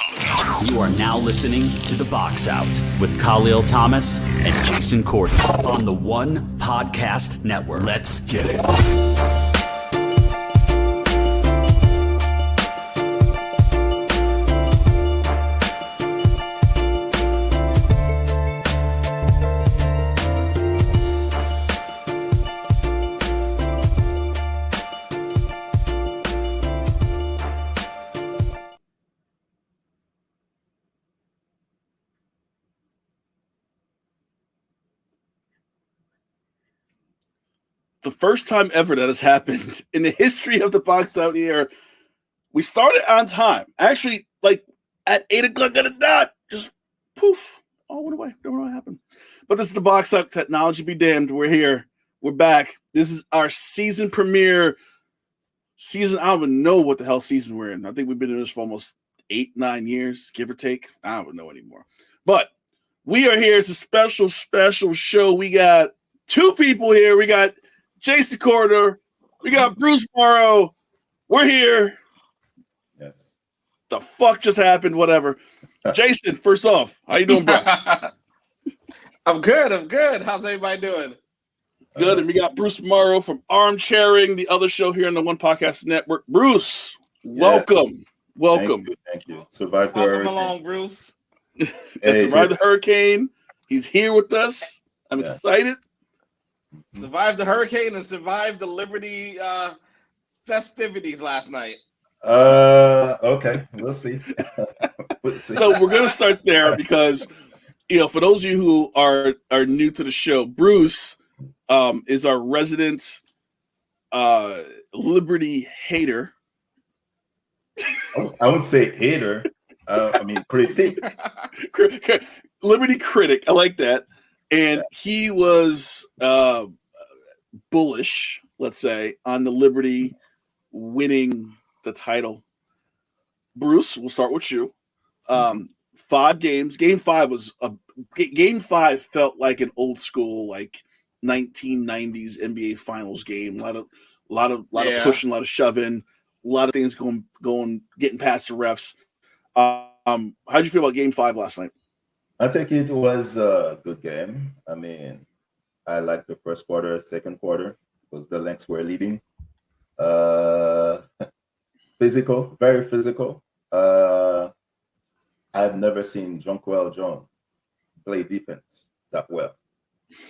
You are now listening to The Box Out with Kahlil Thomas and Jason Courtney on the One Podcast Network. Let's get it. The first time ever that has happened in the history of the Box Out here. We started on time. Actually, like at 8 o'clock on the dot, just poof, all went away. Don't know what happened. But this is the Box Out. Technology be damned. We're here. We're back. This is our season premiere season. I don't even know what the hell season we're in. I think we've been in this for almost 8-9 years, give or take. I don't know anymore. But we are here. It's a special show. We got two people here. We got Jason Corder, we got Bruce Morrow. We're here. Yes. The fuck just happened? Whatever. Jason, first off, how you doing, bro? I'm good. How's everybody doing? Good. And we got Bruce Morrow from Armchairing, the other show here on the One Podcast Network. Bruce, welcome. Welcome. Thank you. Survived the Welcome hurricane. along, Bruce. Survived the hurricane. He's here with us. I'm excited. Survived the hurricane and survived the Liberty festivities last night. Okay, we'll see. So we're gonna start there because, for those of you who are new to the show, Bruce is our resident Liberty hater. I would say hater. I mean critic. Liberty critic. I like that. And he was bullish, let's say, on the Liberty winning the title. Bruce, we'll start with you. 5 games. Game 5 felt like an old school, like 1990s NBA Finals game. A lot of pushing, a lot of shoving, a lot of things getting past the refs. How'd you feel about Game 5 last night? I think it was a good game. I mean, I liked the first quarter, second quarter, because the Lynx were leading. Physical, very physical. I've never seen Jonquel Jones play defense that well.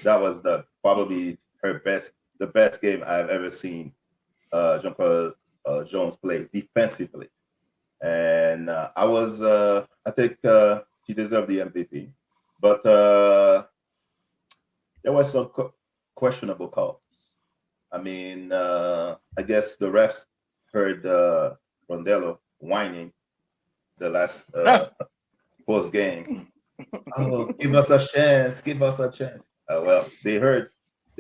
That was probably the best game I've ever seen Jonquel Jones play defensively. And I think he deserved the MVP, but there was some questionable calls. I mean, I guess the refs heard Rondello whining the last post game. Oh, give us a chance! Well, they heard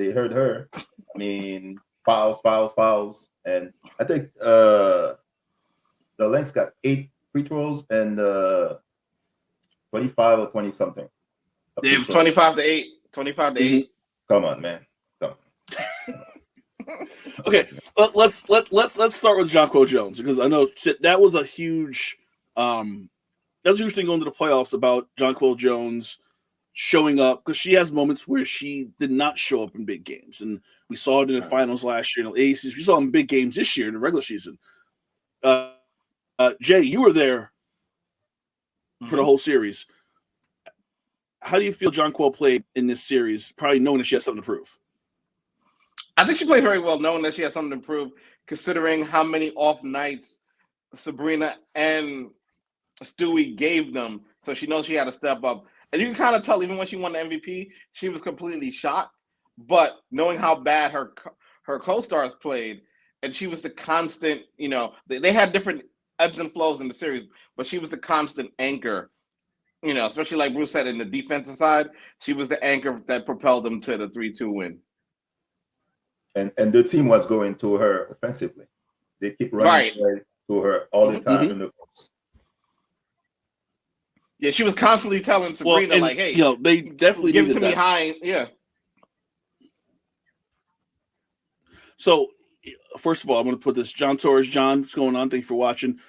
her. I mean, fouls, and I think the Lynx got 8 free throws and 25 or 20 something. Yeah, it was 25 to 8. 25 to 8. Come on, man. Come on. Okay, let's start with Jonquel Jones, because I know that was a huge thing going to the playoffs about Jonquel Jones showing up, because she has moments where she did not show up in big games, and we saw it in the finals last year in the Aces. We saw it in big games this year in the regular season. Jay, you were there for the whole series. How do you feel Jonquel played in this series, probably knowing that she has something to prove? I think she played very well, knowing that she has something to prove, considering how many off nights Sabrina and Stewie gave them. So she knows she had to step up. And you can kind of tell, even when she won the MVP, she was completely shot. But knowing how bad her co-stars played, and she was the constant, they had different ebbs and flows in the series, but she was the constant anchor, especially like Bruce said, in the defensive side, she was the anchor that propelled them to the 3-2 win. And the team was going to her offensively. They keep running to her all the time in the post. Yeah, she was constantly telling Sabrina, hey, they definitely give it to that. Me high. Yeah. So, first of all, I'm going to put this. John Torres. John, what's going on? Thank you for watching.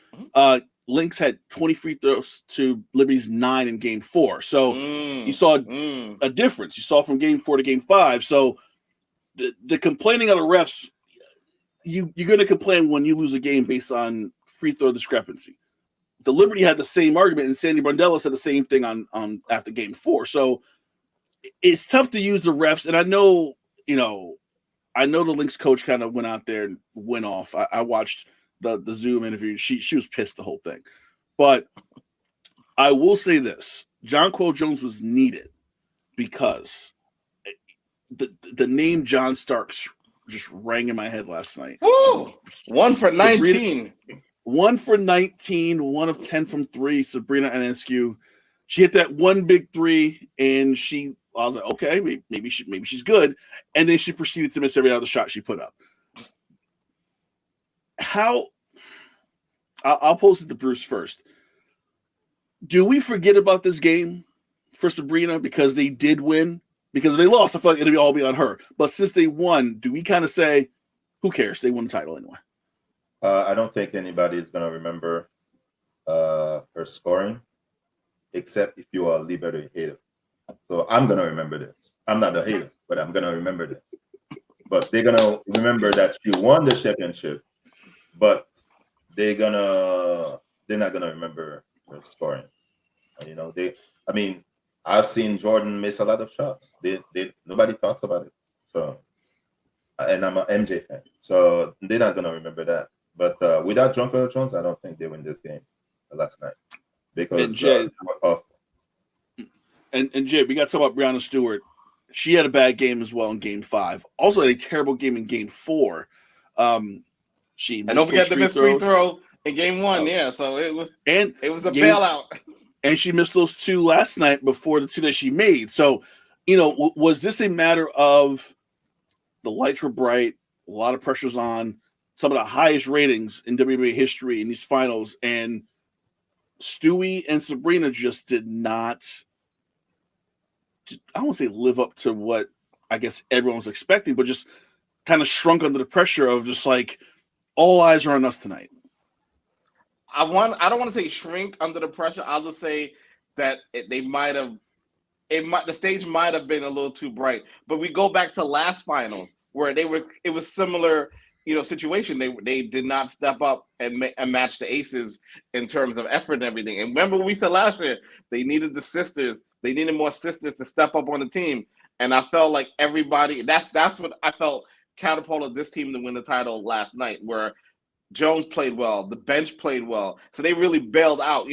Lynx had 20 free throws to Liberty's 9 in Game 4. So you saw a difference. You saw from Game 4 to Game 5. So the complaining of the refs, you're going to complain when you lose a game based on free throw discrepancy. The Liberty had the same argument, and Sandy Brondello said the same thing on after Game 4. So it's tough to use the refs, and I know the Lynx coach kind of went out there and went off. I watched the Zoom interview. She was pissed the whole thing. But I will say this. Jonquel Jones was needed because the name John Starks just rang in my head last night. Woo! 1 for 19. 1 for 19, 1 of 10 from 3, Sabrina Ionescu. She hit that one big 3, and I was like, okay, maybe she's good. And then she proceeded to miss every other shot she put up. I'll post it to Bruce first. Do we forget about this game for Sabrina because they did win? Because if they lost, I feel like it'll all be on her. But since they won, do we kind of say, who cares? They won the title anyway. I don't think anybody is going to remember her scoring, except if you are a Liberty hater. So I'm going to remember this. I'm not a hater, but I'm going to remember this. But they're going to remember that she won the championship, but they're not going to remember her scoring. I've seen Jordan miss a lot of shots. Nobody talks about it. So, and I'm an MJ fan, so they're not going to remember that. But without Jonquel Jones, I don't think they win this game last night because And Jay, we got to talk about Breanna Stewart. She had a bad game as well in Game 5. Also had a terrible game in Game 4. She and don't forget the missed free throw in Game 1. So it was a bailout. And she missed those 2 last night before the 2 that she made. So, was this a matter of the lights were bright, a lot of pressure's on, some of the highest ratings in WNBA history in these finals, and Stewie and Sabrina just did not, I won't say live up to what I guess everyone was expecting, but just kind of shrunk under the pressure of just like, all eyes are on us tonight. I don't want to say shrink under the pressure. I'll just say that the stage might have been a little too bright. But we go back to last finals where it was similar, situation. They did not step up and match the aces in terms of effort and everything. And remember what we said last year, they needed the sisters. They needed more sisters to step up on the team. And I felt like everybody, that's what I felt catapulted this team to win the title last night, where Jones played well, the bench played well. So they really bailed out,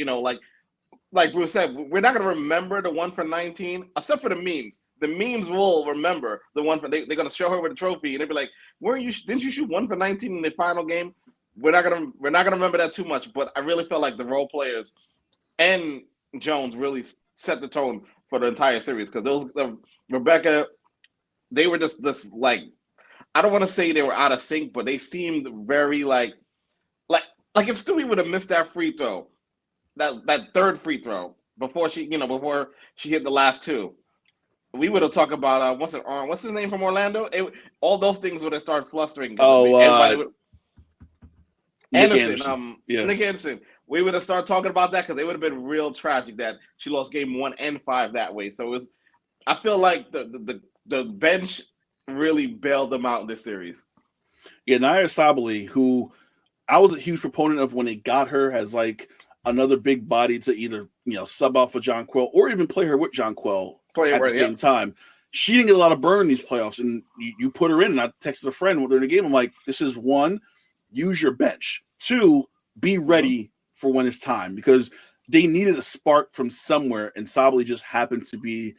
like Bruce said, we're not going to remember the 1 for 19, except for the memes. The memes will remember the 1 for, they're going to show her with a trophy, and they'll be like, didn't you shoot 1 for 19 in the final game? We're not going to remember that too much, but I really felt like the role players and Jones really set the tone for the entire series, because Rebecca, they were just like, I don't want to say they were out of sync, but they seemed very like if Stewie would have missed that free throw, that third free throw before she hit the last 2, we would have talked about what's his name from Orlando? All those things would have started flustering. Anderson. Nick Anderson. We would have started talking about that because it would have been real tragic that she lost Game 1 and 5 that way. So I feel like the bench really bailed them out in this series. Yeah, Naya Sabali, who I was a huge proponent of when they got her as like another big body to either sub out for Jonquel or even play her with Jonquel at the same time. She didn't get a lot of burn in these playoffs, and you put her in. And I texted a friend during the game. I'm like, this is 1, use your bench. 2, be ready for when it's time, because they needed a spark from somewhere, and Sabali just happened to be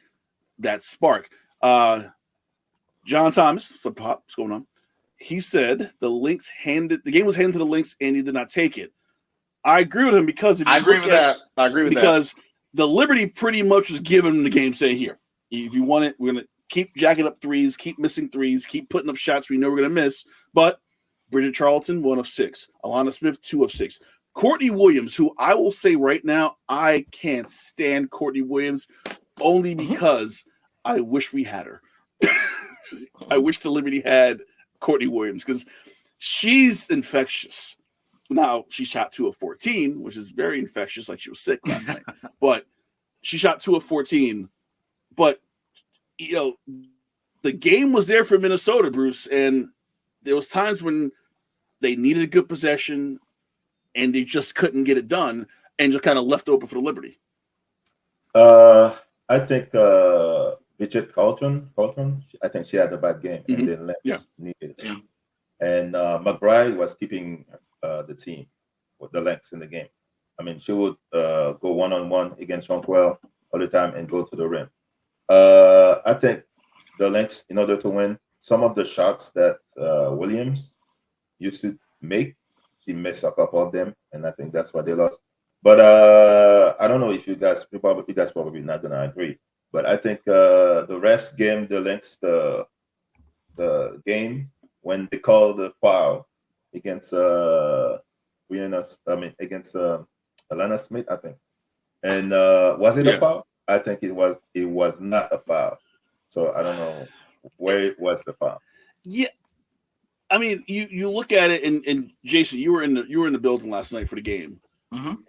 that spark. John Thomas, what's going on? He said the game was handed to the Lynx and he did not take it. I agree with him, because I agree with that. Because the Liberty pretty much was giving him the game, saying, here, if you want it, we're going to keep jacking up threes, keep missing threes, keep putting up shots we know we're going to miss. But Bridget Charlton, 1 of 6. Alana Smith, 2 of 6. Courtney Williams, who I will say right now, I can't stand Courtney Williams only because I wish we had her. I wish the Liberty had Courtney Williams, because she's infectious. Now she shot 2 of 14, which is very infectious, like she was sick last night. But she shot 2 of 14. But the game was there for Minnesota, Bruce, and there was times when they needed a good possession and they just couldn't get it done and just kind of left open for the Liberty. I think Bridget Carlton, I think she had a bad game, and then Lynx needed it. And McBride was keeping the team with the Lynx in the game. I mean, she would go one-on-one against Shankwell all the time and go to the rim. I think the Lynx, in order to win, some of the shots that Williams used to make, she missed a couple of them, and I think that's why they lost. But I don't know if you guys probably not gonna agree. But I think the refs game the Lynx the game when they called the foul against against Alana Smith, I think. And was it a foul? I think it was not a foul. So I don't know where it was the foul. Yeah. I mean, you look at it, and Jason, you were in the building last night for the game,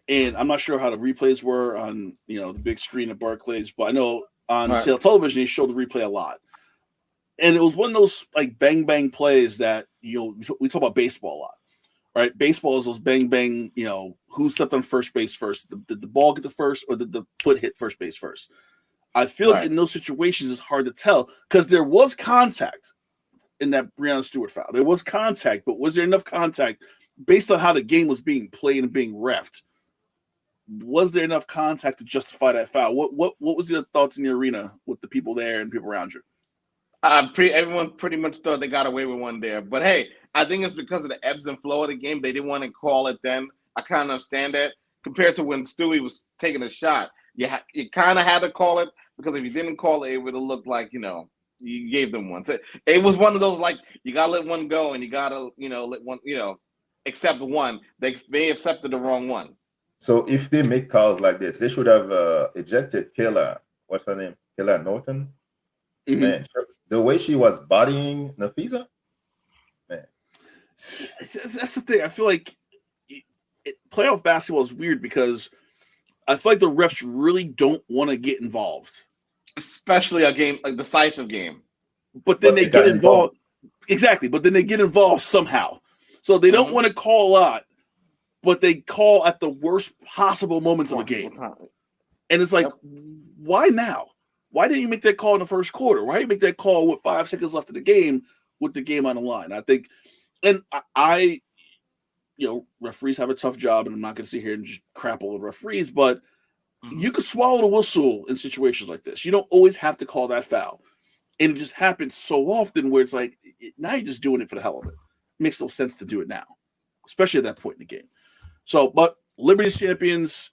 and I'm not sure how the replays were on the big screen at Barclays, but I know on television they showed the replay a lot, and it was one of those like bang bang plays that we talk about baseball a lot, right? Baseball is those bang bang, who stepped on first base first, did the ball get the first, or did the foot hit first base first? I feel like in those situations it's hard to tell because there was contact in that Breonna Stewart foul. There was contact, but was there enough contact based on how the game was being played and being reffed? Was there enough contact to justify that foul? What was your thoughts in the arena with the people there and people around you? Everyone pretty much thought they got away with one there. But hey, I think it's because of the ebbs and flow of the game. They didn't want to call it then. I kind of understand that. Compared to when Stewie was taking a shot, you kind of had to call it, because if you didn't call it, it would have looked like, you gave them one. So it was one of those, like, you got to let one go and you got to, let one, accept one. They accepted the wrong one. So if they make calls like this, they should have ejected Kayla. What's her name? Kayla Norton. Man, the way she was bodying Nafisa, man. That's the thing. I feel like playoff basketball is weird because I feel like the refs really don't want to get involved. Especially a decisive game. But then they get involved. Exactly. But then they get involved somehow. So they don't want to call a lot, but they call at the worst possible moments of a game. And it's like, why now? Why didn't you make that call in the first quarter? Why didn't you make that call with 5 seconds left in the game with the game on the line? I think, and I referees have a tough job, and I'm not going to sit here and just crap all the referees, but you could swallow the whistle in situations like this. You don't always have to call that foul. And it just happens so often where it's like, now you're just doing it for the hell of it. It makes no sense to do it now, especially at that point in the game. So, but Liberty's champions,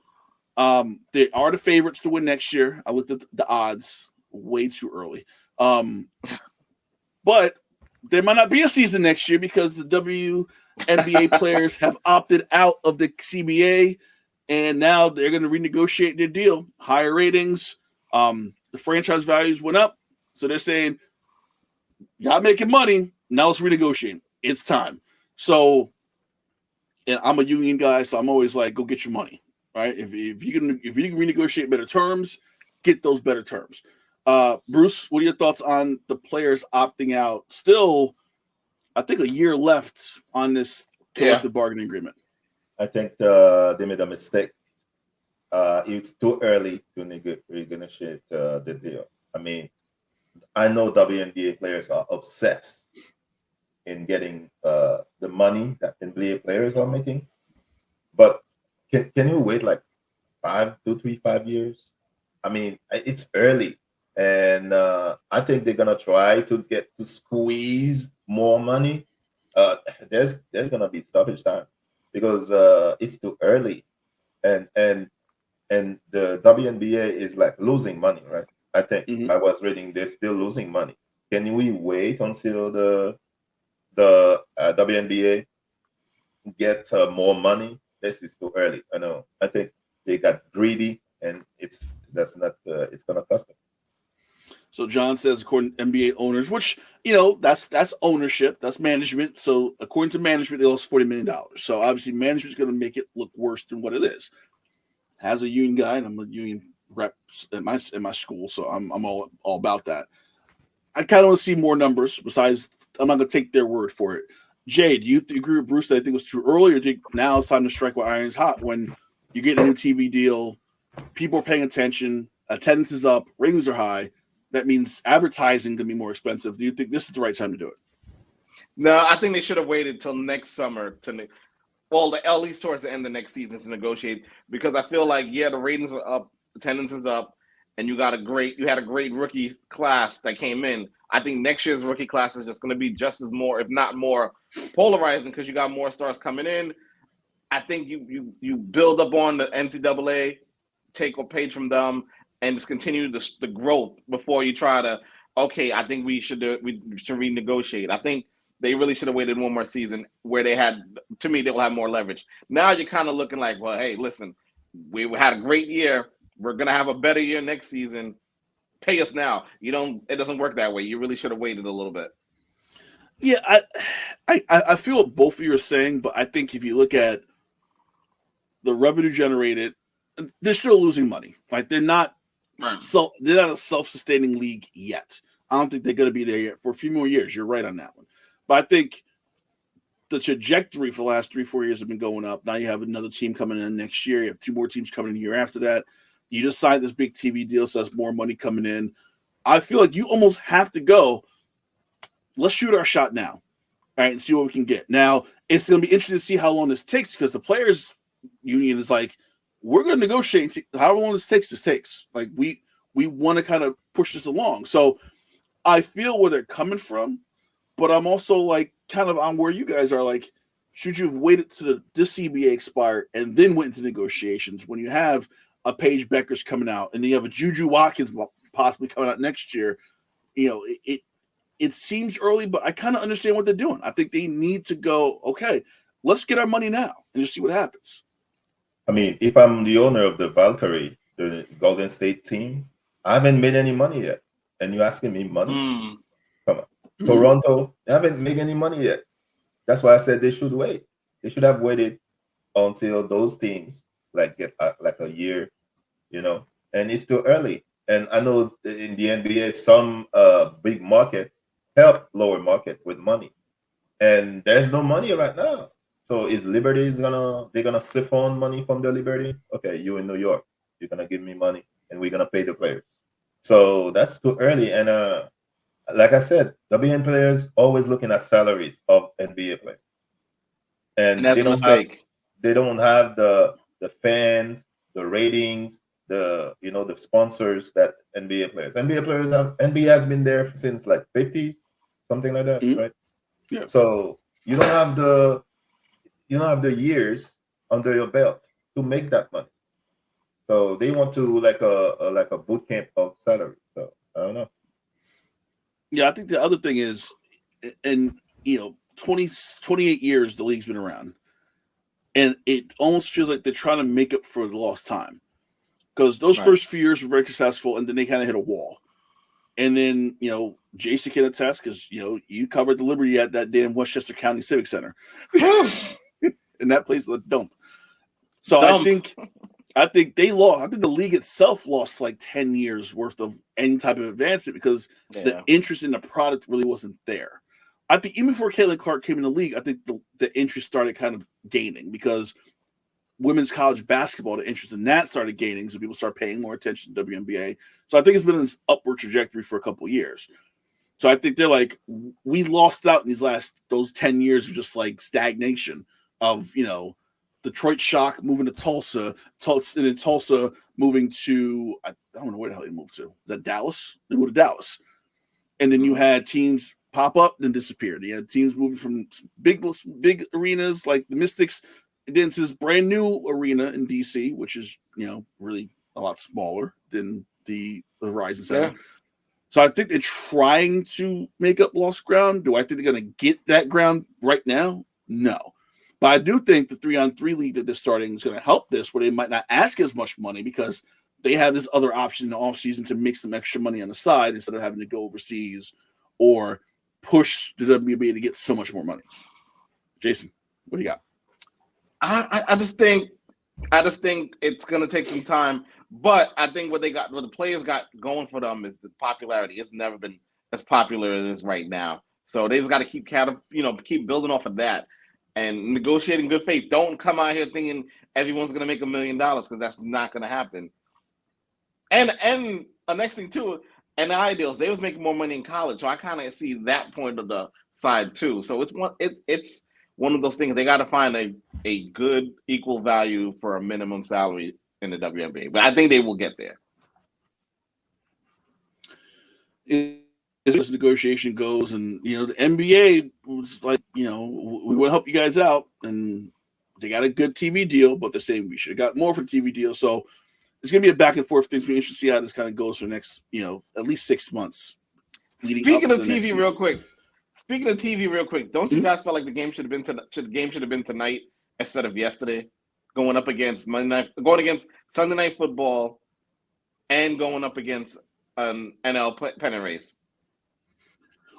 they are the favorites to win next year. I looked at the odds way too early. But there might not be a season next year because the WNBA players have opted out of the CBA. And now they're going to renegotiate their deal. Higher ratings. The franchise values went up. So they're saying, y'all making money. Now let's renegotiate. It's time. So, and I'm a union guy, so I'm always like, go get your money. Right? If you can renegotiate better terms, get those better terms. Bruce, what are your thoughts on the players opting out? Still, I think a year left on this collective bargaining agreement. I think they made a mistake. It's too early to renegotiate the deal. I mean, I know WNBA players are obsessed in getting the money that NBA players are making. But can you wait like 5 years? I mean, it's early. And I think they're going to try to get to squeeze more money. There's going to be stoppage time. Because it's too early, and the WNBA is like losing money, right? I think I was reading they're still losing money. Can we wait until the WNBA get more money? This is too early. I know. I think they got greedy, and it's gonna cost them. So John says, according to NBA owners, which, that's ownership, that's management. So according to management, they lost $40 million. So obviously management's going to make it look worse than what it is. As a union guy, and I'm a union rep in my school, so I'm all about that. I kind of want to see more numbers. Besides, I'm not going to take their word for it. Jay, do you agree with Bruce that I think it was too early, or do you think now it's time to strike while iron's hot when you get a new TV deal, people are paying attention, attendance is up, ratings are high? That means advertising can be more expensive. Do you think this is the right time to do it? No, I think they should have waited till next summer at least towards the end of next season to negotiate, because I feel like, the ratings are up, attendance is up, and you had a great rookie class that came in. I think next year's rookie class is just going to be just as more, if not more, polarizing, because you got more stars coming in. I think you build up on the NCAA, take a page from them, and just continue the growth before you try to, I think we should renegotiate. I think they really should have waited one more season where they will have more leverage. Now you're kind of looking like, well, hey, listen, we had a great year. We're going to have a better year next season. Pay us now. It doesn't work that way. You really should have waited a little bit. Yeah, I feel what both of you are saying, but I think if you look at the revenue generated, they're still losing money. Like they're not a self-sustaining league yet. I don't think they're going to be there yet for a few more years. You're right on that one. But I think the trajectory for the last 3-4 years have been going up. Now you have another team coming in next year. You have 2 more teams coming in the year after that. You just signed this big TV deal, so that's more money coming in. I feel like you almost have to go, let's shoot our shot now, all right, and see what we can get. Now, it's going to be interesting to see how long this takes, because the players' union is like, we're going to negotiate however long this takes. Like, we want to kind of push this along. So I feel where they're coming from, but I'm also like kind of on where you guys are. Like, should you have waited to this CBA expire and then went into negotiations when you have a Paige Becker's coming out and then you have a Juju Watkins possibly coming out next year? It seems early, but I kind of understand what they're doing. I think they need to go, okay, let's get our money now and just see what happens. I mean, if I'm the owner of the Valkyrie, the Golden State team, I haven't made any money yet. And you're asking me money? Come on. Toronto, they haven't made any money yet. That's why I said they should wait. They should have waited until those teams get like a year, and it's still early. And I know in the NBA, some big markets help lower market with money, and there's no money right now. So is Liberty they're gonna siphon money from the Liberty? Okay, you in New York, you're gonna give me money, and we're gonna pay the players. So that's too early. And like I said, WN players always looking at salaries of NBA players, and that's a mistake. They don't have the fans, the ratings, the sponsors that NBA players. NBA has been there since like 50s, something like that, right? Yeah. So you don't have the years under your belt to make that money. So they want to like a boot camp of salary. So I don't know. Yeah, I think the other thing is, and 28 years the league's been around, and it almost feels like they're trying to make up for the lost time, because those first few years were very successful, and then they kind of hit a wall. And then Jason can attest, because you covered the Liberty at that damn Westchester County Civic Center, and that place is a dump. So I think they lost. I think the league itself lost like 10 years worth of any type of advancement, because the interest in the product really wasn't there. I think even before Caitlin Clark came in the league, I think the interest started kind of gaining, because women's college basketball, the interest in that started gaining, so people start paying more attention to WNBA. So I think it's been in this upward trajectory for a couple of years. So I think they're like, we lost out in those 10 years of just like stagnation of, Detroit Shock moving to Tulsa, and then Tulsa moving to, I don't know where the hell they moved to. Is that Dallas? They moved to Dallas. And then you had teams pop up, then disappeared. You had teams moving from big arenas like the Mystics, and then to this brand new arena in DC, which is, really a lot smaller than the Verizon Center. Yeah. So I think they're trying to make up lost ground. Do I think they're going to get that ground right now? No. But I do think the 3-on-3 league that they're starting is going to help this, where they might not ask as much money, because they have this other option in the offseason to make some extra money on the side instead of having to go overseas or push the WNBA to get so much more money. Jason, what do you got? I just think it's gonna take some time, but I think what the players got going for them is the popularity. It's never been as popular as it is right now. So they just got to keep building off of that and negotiating good faith. Don't come out here thinking everyone's gonna make $1 million because that's not gonna happen. And the next thing too, and the ideals, they was making more money in college, so I kind of see that point of the side too. So it's one of those things. They got to find a good equal value for a minimum salary in the WNBA, but I think they will get there. As this negotiation goes, and the NBA was like, we want to help you guys out, and they got a good TV deal, but they're saying we should have got more for the TV deal. So it's going to be a back and forth thing. It's going to be interesting to see how this kind of goes for the next, at least 6 months. Speaking of TV, real quick, don't you guys feel like the game should have been tonight instead of yesterday, going up against Sunday Night Football, and going up against an NL pennant race?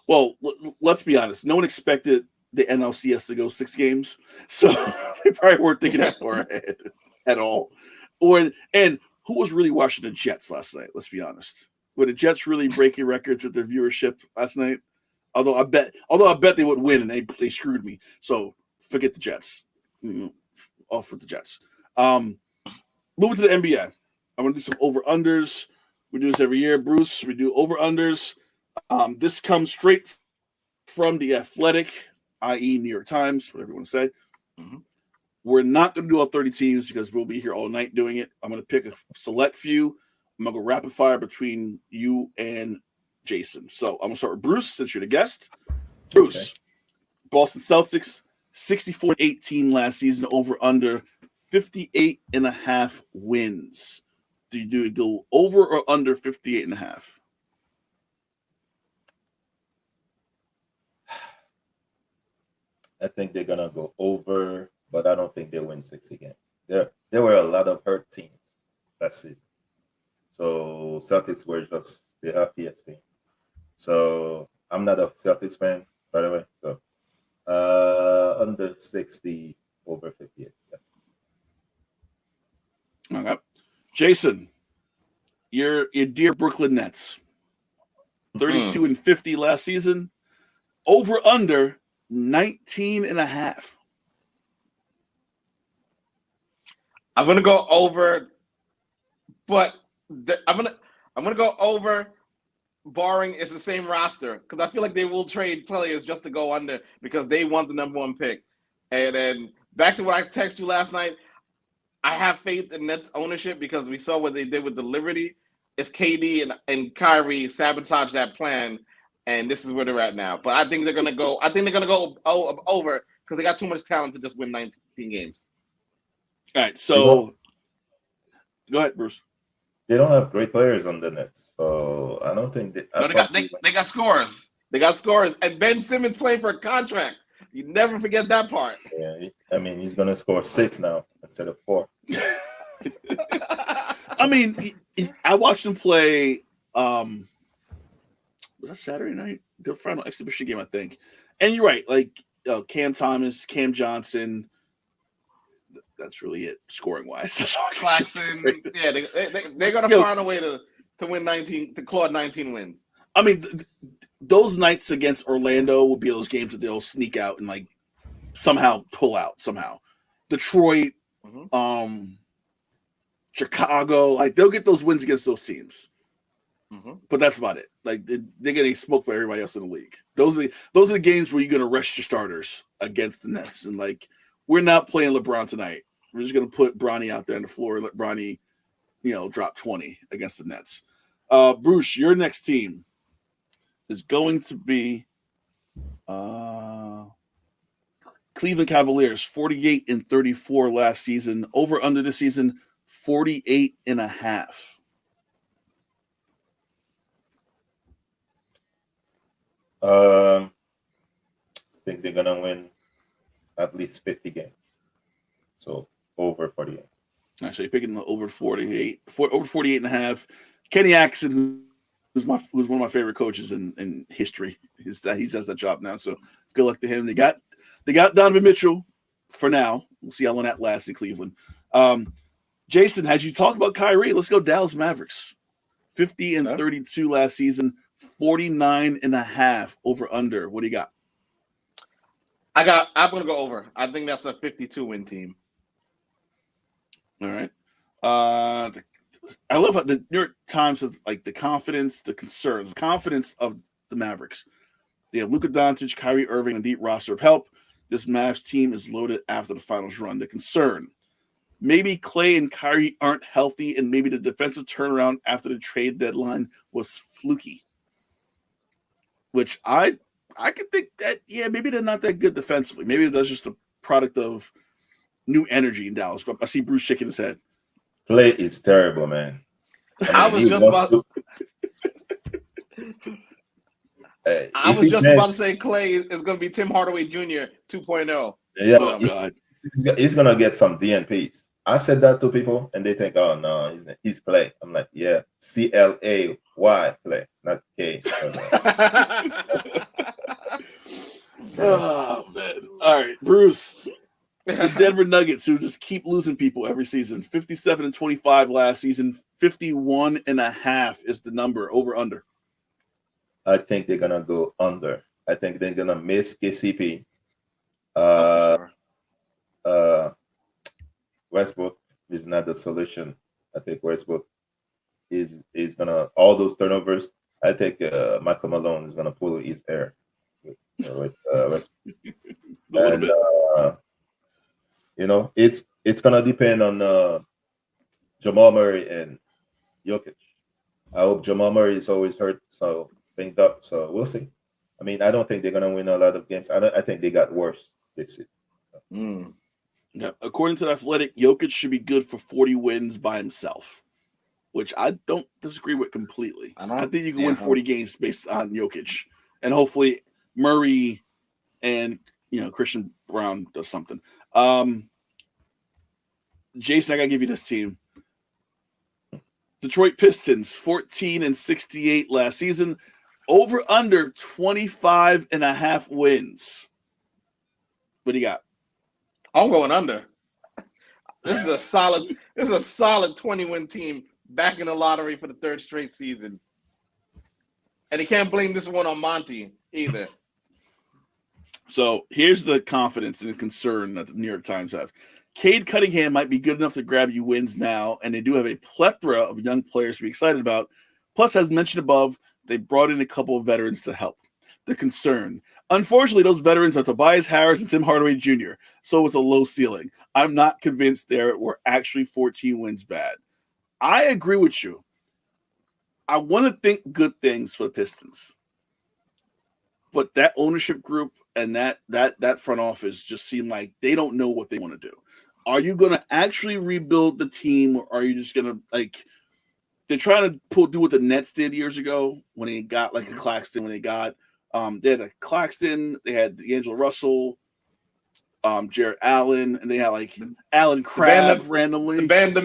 Well, let's be honest. No one expected the NLCS to go 6 games, so they probably weren't thinking that far ahead at all. And who was really watching the Jets last night? Let's be honest. Were the Jets really breaking records with their viewership last night? Although I bet they would win, and they screwed me. So forget the Jets. Off with the Jets. Moving to the NBA. I'm going to do some over-unders. We do this every year, Bruce. We do over-unders. This comes straight from The Athletic, i.e. New York Times, whatever you want to say. Mm-hmm. We're not going to do all 30 teams because we'll be here all night doing it. I'm going to pick a select few. I'm going to go rapid fire between you and Jason. So I'm going to start with Bruce, since you're the guest. Bruce, okay. Boston Celtics, 64-18 last season, over under 58.5 wins. Do you go over or under 58.5? I think they're gonna go over, but I don't think they'll win 60 games. There were a lot of hurt teams last season. So Celtics were just the happiest team. So I'm not a Celtics fan, by the way. So under 60, over 58. Yeah. Okay. Jason, your dear Brooklyn Nets, 32-50 last season, over under 19.5. I'm gonna go over, but I'm gonna go over, barring it's the same roster, because I feel like they will trade players just to go under because they want the number 1 pick. And then back to what I texted you last night, I have faith in Nets ownership because we saw what they did with the Liberty. It's KD and Kyrie sabotage that plan, and this is where they're at now. But I think they're gonna go. Over because they got too much talent to just win 19 games. All right, so go ahead, Bruce. They don't have great players on the Nets, so I don't think they got scores. They got scores, and Ben Simmons playing for a contract. You never forget that part. Yeah, I mean he's gonna score 6 now instead of 4. I mean, I watched him play. Was that Saturday night? The final exhibition game, I think. And you're right, like Cam Thomas, Cam Johnson. That's really it, scoring wise. Claxton, yeah, they're gonna find a way to win 19, to claw 19 wins. I mean, those nights against Orlando will be those games that they'll sneak out and like somehow pull out somehow. Detroit, Chicago, like they'll get those wins against those teams. But that's about it. Like they're getting smoked by everybody else in the league. Those are the games where you're gonna rest your starters against the Nets. And like we're not playing LeBron tonight. We're just gonna put Bronny out there on the floor and let Bronny, drop 20 against the Nets. Bruce, your next team is going to be Cleveland Cavaliers, 48-34 last season. Over under this season, 48.5. I think they're gonna win at least 50 games. So over 48. Actually, picking over 48, over 48 and a half. Kenny Atkinson, who's one of my favorite coaches in history, he does that job now. So good luck to him. They got Donovan Mitchell for now. We'll see how long that lasts in Cleveland. Jason, as you talked about Kyrie, let's go Dallas Mavericks. 50 and 32 last season, 49 and a half over under. What do you got? I'm going to go over. I think that's a 52-win team. All right. I love how the New York Times has like the confidence, the concern, the confidence of the Mavericks. They have Luka Doncic, Kyrie Irving, and a deep roster of help. This Mavs team is loaded after the finals run. The concern, maybe Clay and Kyrie aren't healthy, and maybe the defensive turnaround after the trade deadline was fluky. Which I could think that, yeah, maybe they're not that good defensively. Maybe that's just a product of new energy in Dallas. But I see Bruce shaking his head. Clay is terrible, man. I was just about to say Clay is going to be Tim Hardaway Jr. 2.0. Yeah, oh, God. He's going to get some DNPs. I've said that to people, and they think, oh, no, he's Clay. I'm like, yeah, CLAY, Clay, not K. Oh, man. All right, Bruce. The Denver Nuggets, who just keep losing people every season. 57 and 25 last season. 51 and a half is the number, over under. I think they're going to go under. I think they're going to miss KCP. Westbrook is not the solution. I think Westbrook is going to, all those turnovers, I think Michael Malone is going to pull his hair with Westbrook. And, it's going to depend on Jamal Murray and Jokic. I hope Jamal Murray is always hurt, so banged up. So we'll see. I mean, I don't think they're going to win a lot of games. I think they got worse this season. Yeah, according to the Athletic, Jokic should be good for 40 wins by himself, which I don't disagree with completely. I think you can win 40 games based on Jokic, and hopefully Murray and Christian Brown does something. Jason, I gotta give you this team. Detroit Pistons, 14 and 68 last season, over under 25 and a half wins. What do you got? I'm going under. This is a solid 20-win team back in the lottery for the third straight season. And you can't blame this one on Monty either. So here's the confidence and the concern that the New York Times have. Cade Cunningham might be good enough to grab you wins now, and they do have a plethora of young players to be excited about. Plus, as mentioned above, they brought in a couple of veterans to help. The concern, unfortunately, those veterans are Tobias Harris and Tim Hardaway Jr., so it's a low ceiling. I'm not convinced there were actually 14 wins bad. I agree with you. I want to think good things for the Pistons. But that ownership group and that front office just seem like they don't know what they want to do. Are you going to actually rebuild the team, or are you just going to, they're trying to do what the Nets did years ago when they got a Claxton, when they got they had a Claxton, they had D'Angelo Russell, Jarrett Allen, and they had Allen Crabbe randomly. The band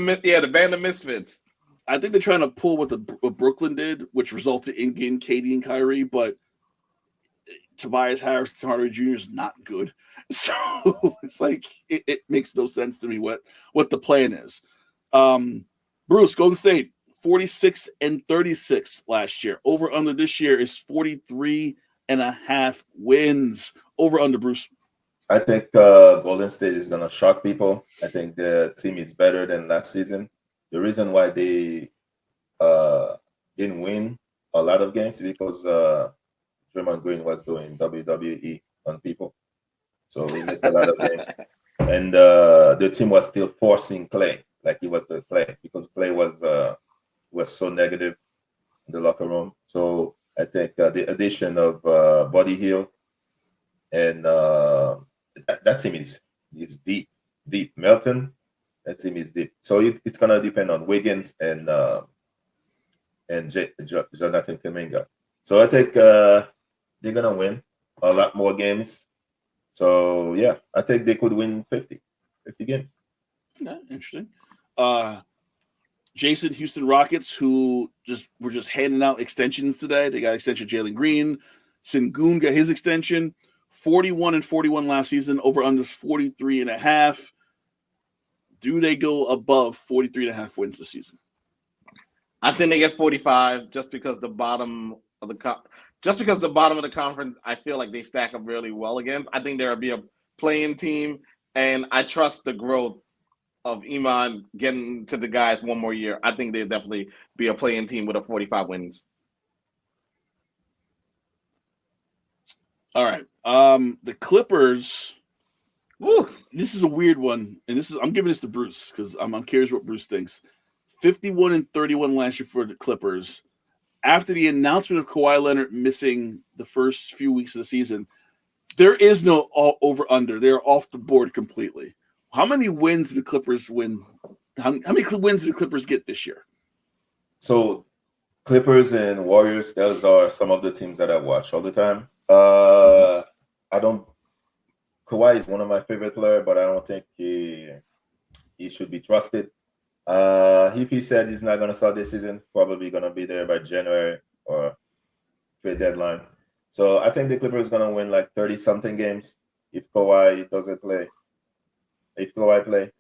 of Misfits. I think they're trying to pull what Brooklyn did, which resulted in getting KD and Kyrie, but Tobias Harris and Tim Hardaway Jr. is not good. So it's it makes no sense to me what the plan is. Bruce, Golden State, 46 and 36 last year. Over under this year is 43 and a half wins. Over under, Bruce. I think Golden State is going to shock people. I think the team is better than last season. The reason why they didn't win a lot of games is because Draymond Green was doing WWE on people. So he missed a lot of games. And the team was still forcing Clay, like he was the Clay, because Clay was so negative in the locker room. So I think the addition of Buddy Hield and that team is deep. Melton, that team is deep. So it's gonna depend on Wiggins and Jonathan Kuminga. So I think they're gonna win a lot more games. So yeah, I think they could win 50 games. Yeah, interesting. Jason, Houston Rockets, who were just handing out extensions today. They got extension Jalen Green. Sengun got his extension. 41-41 last season, over under 43.5. Do they go above 43.5 wins this season? I think they get 45 just because the bottom of the conference, I feel like they stack up really well against. I think there'll be a playing team, and I trust the growth of Iman getting to the guys one more year. I think they'll definitely be a playing team with a 45 wins. All right. The Clippers. Woo. This is a weird one, and I'm giving this to Bruce because I'm curious what Bruce thinks. 51-31 last year for the Clippers. After the announcement of Kawhi Leonard missing the first few weeks of the season, there is no over-under. They're off the board completely. How many wins did the Clippers win? How many wins did the Clippers get this year? So, Clippers and Warriors, those are some of the teams that I watch all the time. Kawhi is one of my favorite players, but I don't think he should be trusted. If he said he's not going to start this season, probably going to be there by January or trade deadline. So I think the Clippers going to win like 30-something games if Kawhi doesn't play. If Kawhi play,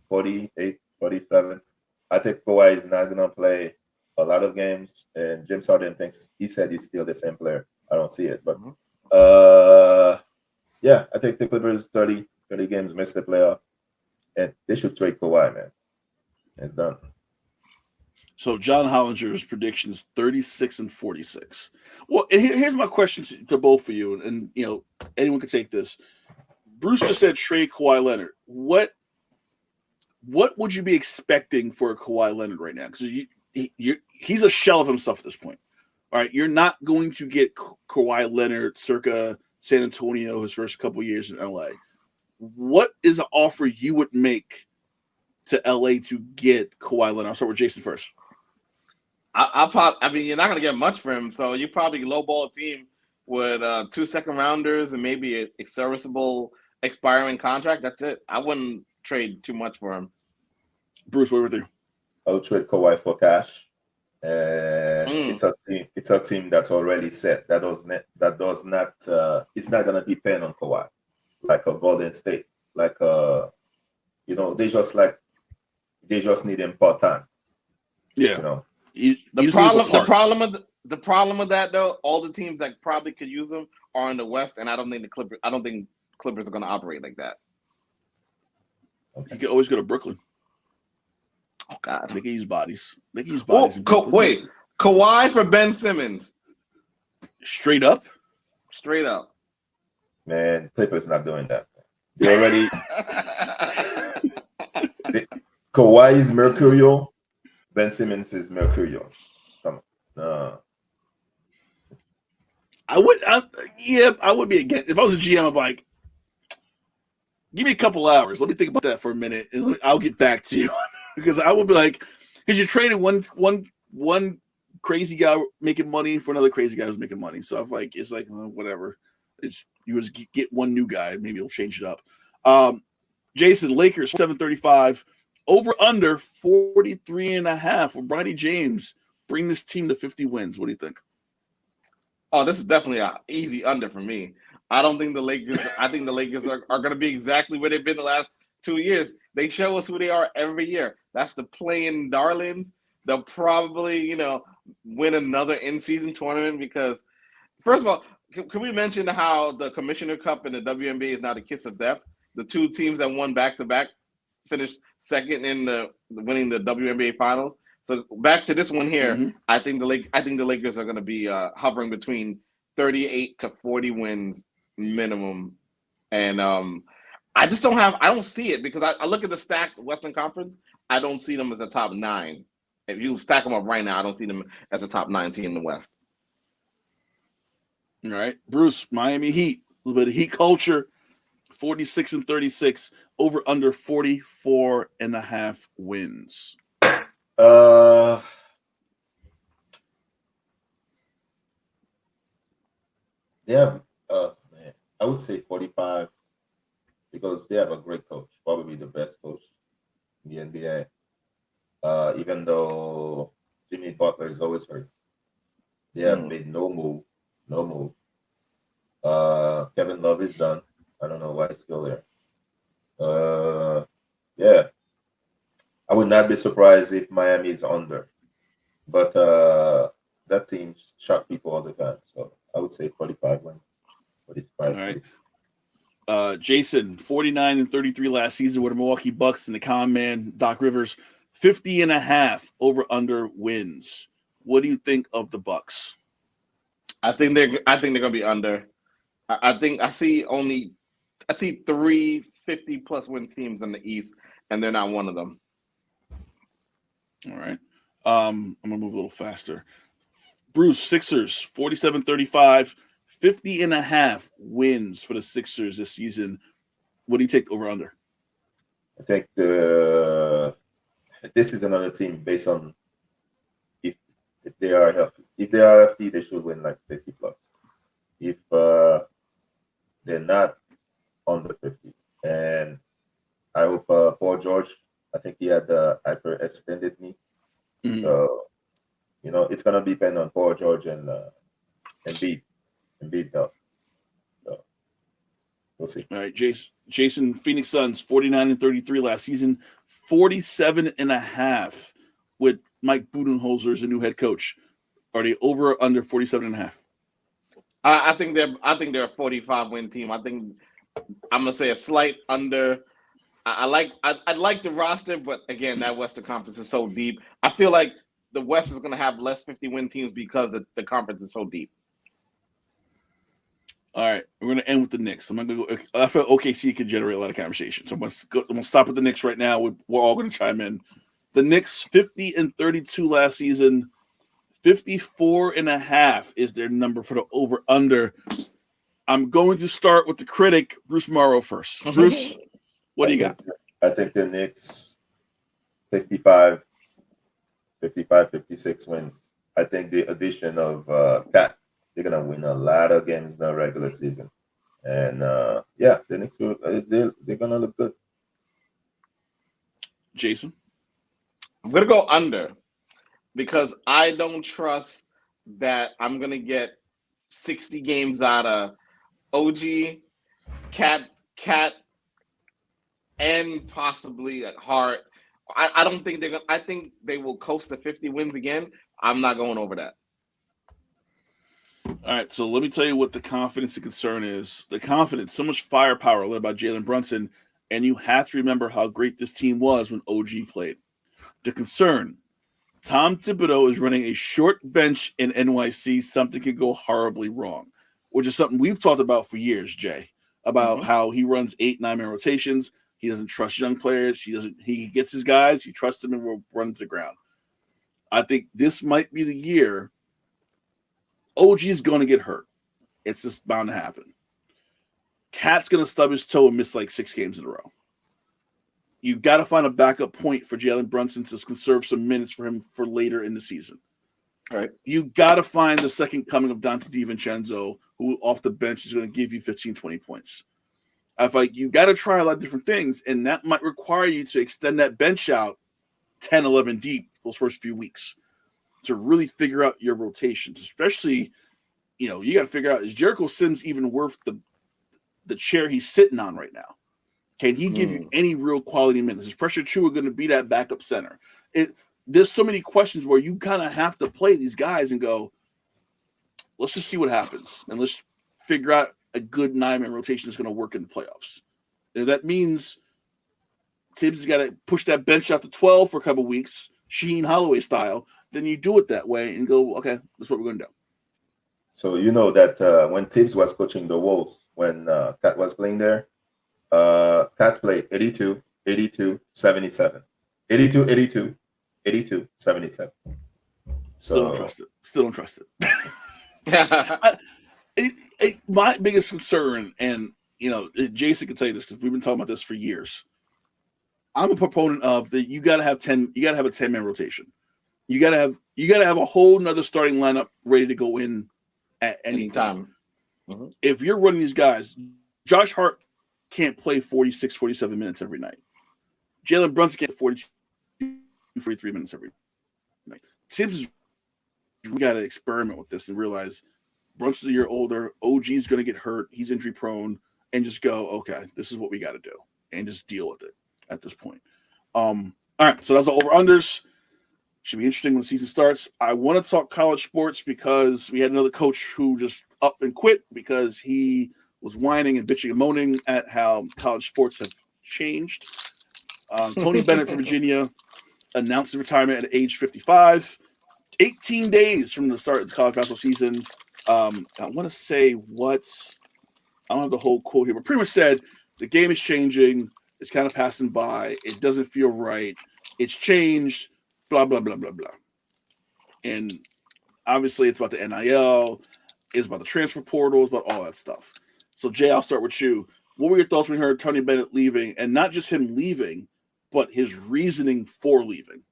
48, 47. I think Kawhi is not going to play a lot of games, and James Harden he said he's still the same player. I don't see it, but yeah, I think the Clippers 30 games miss the playoff, and they should trade Kawhi, man. It's done. So John Hollinger's prediction is 36-46. Well, and here's my question to both of you, and anyone can take this. Bruce just said trade Kawhi Leonard. What would you be expecting for a Kawhi Leonard right now? Because he's a shell of himself at this point. All right, you're not going to get Kawhi Leonard circa San Antonio his first couple years in LA. What is an offer you would make to LA to get Kawhi Leonard? I'll start with Jason first. I mean, you're not going to get much for him, so you probably lowball a team with 2 second-rounders and maybe a serviceable expiring contract. That's it. I wouldn't trade too much for him. Bruce, what would you? I would trade Kawhi for cash. It's a team that's already set. That does not. It's not going to depend on Kawhi, like a Golden State. Like they just need him part time. Yeah. The problem with that though, all the teams that probably could use them are in the West, and I don't think Clippers are going to operate like that. Okay. You can always go to Brooklyn. Oh God, they can use bodies. Wait, Kawhi for Ben Simmons. Straight up. Man, Clippers not doing that. They already. Kawhi is mercurial. Ben Simmons is mercurial. Come on. I would be against. If I was a GM, I'm like, give me a couple hours. Let me think about that for a minute, and I'll get back to you. Because I would be like, because you're trading one crazy guy making money for another crazy guy who's making money. So I'm like, it's like whatever. You just get one new guy. Maybe it'll change it up. Jason, Lakers 735 over under 43.5. With Bronny James bring this team to 50 wins. What do you think? Oh, this is definitely an easy under for me. I think the Lakers are going to be exactly where they've been the last 2 years. They show us who they are every year. That's the playing darlings. They'll probably, win another in-season tournament because, first of all, can we mention how the Commissioner Cup and the WNBA is now the kiss of death? The two teams that won back-to-back finished second in winning the WNBA finals. So back to this one here, mm-hmm. I think the Lakers are going to be hovering between 38 to 40 wins minimum, and I don't see it because I look at the stacked Western Conference. I don't see them as a top 9. If you stack them up right now, I don't see them as a top 9 team in the West. All right, Bruce, Miami Heat, a little bit of Heat culture, 46-36, over under 44.5 wins. Yeah, man, I would say 45 because they have a great coach, probably the best coach in the NBA. Even though Jimmy Butler is always hurt, they have made no move. Kevin Love is done. I don't know why he's still there. Yeah, I would not be surprised if Miami is under, but that team shock people all the time. So I would say 45 wins. 45. All right. Jason, 49-33 last season with the Milwaukee Bucks and the con man, Doc Rivers, 50.5 over-under wins. What do you think of the Bucks? I think they're gonna be under. I think I see 3 50-plus win teams in the East, and they're not one of them. All right. I'm gonna move a little faster. Bruce, Sixers, 47-35, 50.5 wins for the Sixers this season. What do you take over under? I think this is another team based on if they are healthy. If they are healthy, they should win like 50 plus. If they're not under 50, and I hope Paul George, I think he had the hyperextended knee. Mm-hmm. So, it's gonna depend on Paul George and Embiid health. So we'll see. All right, Jason, Phoenix Suns, 49-33 last season, 47.5 with Mike Budenholzer as a new head coach. Are they over or under 47.5? I think they're a 45 win team. I think I'm gonna say a slight under. I like the roster, but again, that Western Conference is so deep. I feel like the West is gonna have less 50 win teams because the conference is so deep. All right, we're gonna end with the Knicks. I'm gonna go. I feel OKC could generate a lot of conversation, so I'm gonna stop at the Knicks right now. We're all gonna chime in. The Knicks 50-32 last season. 54.5 is their number for the over/under. I'm going to start with the critic, Bruce Morrow, first. Bruce, what do you got? I think the Knicks 55, 56 wins. I think the addition of Cat, they're going to win a lot of games in the regular season. And, the Knicks, they're going to look good. Jason? I'm going to go under because I don't trust that I'm going to get 60 games out of OG, Cat, and possibly Hart. I don't think they're gonna. I think they will coast to 50 wins again. I'm not going over that. All right, so let me tell you what the confidence and concern is. The confidence, so much firepower led by Jalen Brunson, and you have to remember how great this team was when OG played. The concern, Tom Thibodeau is running a short bench in NYC. Something could go horribly wrong, which is something we've talked about for years, Jay, about how he runs 8-9-man rotations. He doesn't trust young players. He gets his guys. He trusts them and will run to the ground. I think this might be the year OG is going to get hurt. It's just bound to happen. Cat's going to stub his toe and miss like 6 games in a row. You've got to find a backup point for Jalen Brunson to conserve some minutes for him for later in the season. All right. You got to find the second coming of Dante DiVincenzo, who off the bench is going to give you 15, 20 points. I feel like you got to try a lot of different things, and that might require you to extend that bench out 10, 11 deep those first few weeks to really figure out your rotations, especially, you got to figure out, is Jericho Sims even worth the chair he's sitting on right now? Can he give you any real quality minutes? Is Pressure Chua going to be that backup center? There's so many questions where you kind of have to play these guys and go, let's just see what happens, and let's figure out a good 9-man rotation is going to work in the playoffs. And if that means Tibbs has got to push that bench out to 12 for a couple of weeks, Shaheen Holloway style, then you do it that way and go, okay, that's what we're going to do. So that when Tibbs was coaching the Wolves, when Cat was playing there, Cats played 82, 82, 77. 82, 82, 82, 77. Still don't trust it. My biggest concern, and Jason can tell you this because we've been talking about this for years. I'm a proponent of that. You got to have 10. You got to have a 10-man rotation. You got to have a whole nother starting lineup ready to go in at any time. Mm-hmm. If you're running these guys, Josh Hart can't play 46, 47 minutes every night. Jalen Brunson gets 42, 43 minutes every night. Tibbs, we got to experiment with this and realize Brunson's a year older. OG's going to get hurt. He's injury prone, and just go, okay, this is what we got to do, and just deal with it at this point. All right, so that's the over-unders. Should be interesting when the season starts. I want to talk college sports because we had another coach who just up and quit because he was whining and bitching and moaning at how college sports have changed. Tony Bennett from Virginia announced his retirement at age 55, 18 days from the start of the college basketball season. I want to say what – I don't have the whole quote here, but pretty much said the game is changing. It's kind of passing by. It doesn't feel right. It's changed, blah, blah, blah, blah, blah. And obviously it's about the NIL, it's about the transfer portal, it's about all that stuff. So, Jay, I'll start with you. What were your thoughts when you heard Tony Bennett leaving, and not just him leaving, but his reasoning for leaving?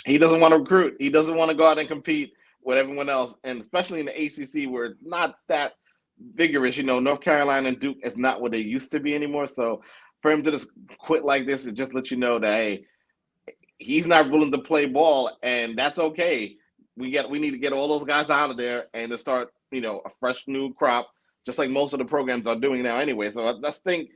He doesn't want to recruit. He doesn't want to go out and compete with everyone else, and especially in the ACC where it's not that vigorous. North Carolina and Duke is not what they used to be anymore. So for him to just quit like this, it just lets you know that, hey, he's not willing to play ball, and that's okay. We need to get all those guys out of there and to start, a fresh new crop, just like most of the programs are doing now anyway. So I think